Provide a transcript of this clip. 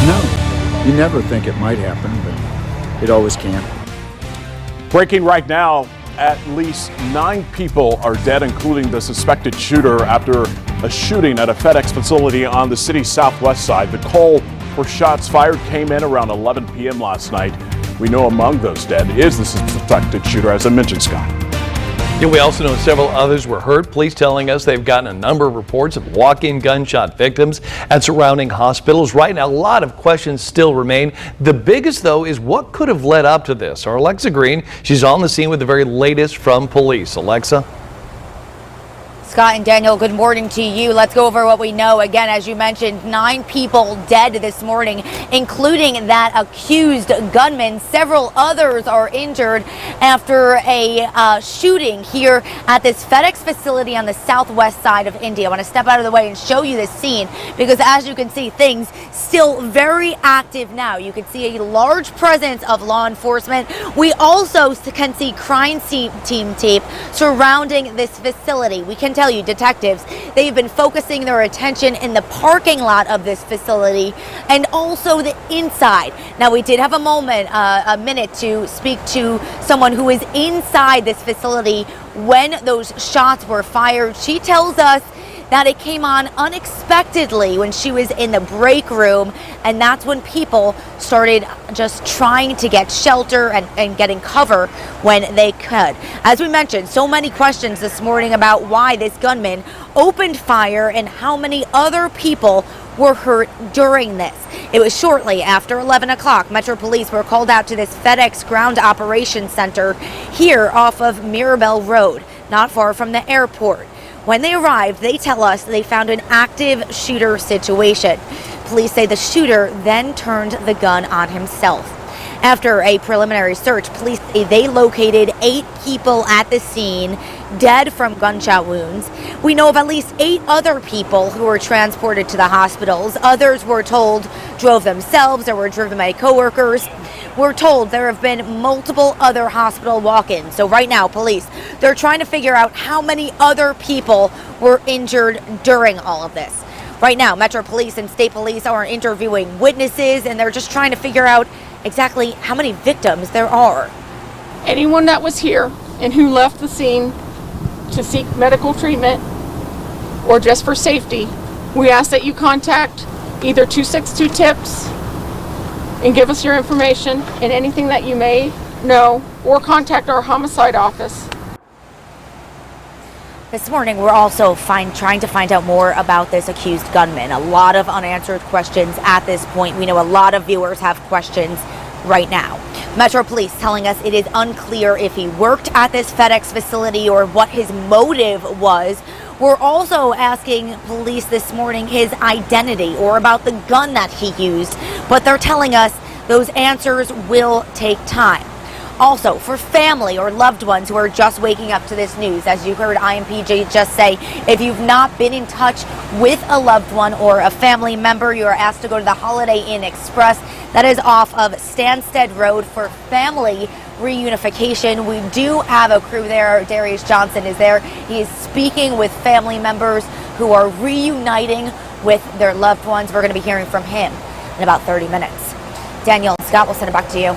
No, you never think it might happen, but it always can. Breaking right now, at least 9 people are dead, including the suspected shooter, after a shooting at a FedEx facility on the city's southwest side. The call for shots fired came in around 11 p.m. last night. We know among those dead is the suspected shooter, as I mentioned, Scott. Yeah, we also know several others were hurt. Police telling us they've gotten a number of reports of walk-in gunshot victims at surrounding hospitals. Right now, a lot of questions still remain. The biggest, though, is what could have led up to this. Our Alexa Green, she's on the scene with the very latest from police. Alexa? Scott and Daniel, good morning to you. Let's go over what we know. Again, as you mentioned, 9 people dead this morning, including that accused gunman. Several others are injured after a shooting here at this FedEx facility on the southwest side of Indy. I want to step out of the way and show you this scene because, as you can see, things still very active now. You can see a large presence of law enforcement. We also can see crime team tape surrounding this facility. We can tell you, detectives, they've been focusing their attention in the parking lot of this facility and also the inside. Now, we did have a minute to speak to someone who is inside this facility when those shots were fired. She tells us that it came on unexpectedly when she was in the break room, and that's when people started just trying to get shelter and getting cover when they could. As we mentioned, so many questions this morning about why this gunman opened fire and how many other people were hurt during this. It was shortly after 11 o'clock. Metro Police were called out to this FedEx Ground Operations Center here off of Mirabel Road, not far from the airport. When they arrived, they tell us they found an active shooter situation. Police say the shooter then turned the gun on himself. After a preliminary search, police say they located 8 people at the scene, dead from gunshot wounds. We know of at least 8 other people who were transported to the hospitals. Others were told drove themselves or were driven by coworkers. We're told there have been multiple other hospital walk-ins. So right now, police, they're trying to figure out how many other people were injured during all of this. Right now, Metro Police and State Police are interviewing witnesses, and they're just trying to figure out exactly how many victims there are. Anyone that was here and who left the scene to seek medical treatment or just for safety, we ask that you contact either 262 TIPS and give us your information and anything that you may know, or contact our homicide office. This morning, we're also trying to find out more about this accused gunman. A lot of unanswered questions at this point. We know a lot of viewers have questions right now. Metro Police telling us it is unclear if he worked at this FedEx facility or what his motive was. We're also asking police this morning his identity or about the gun that he used, but they're telling us those answers will take time. Also, for family or loved ones who are just waking up to this news, as you heard IMPJ just say, if you've not been in touch with a loved one or a family member, you are asked to go to the Holiday Inn Express. That is off of Stansted Road for family reunification. We do have a crew there. Darius Johnson is there. He is speaking with family members who are reuniting with their loved ones. We're going to be hearing from him in about 30 minutes. Daniel and Scott, we'll send it back to you.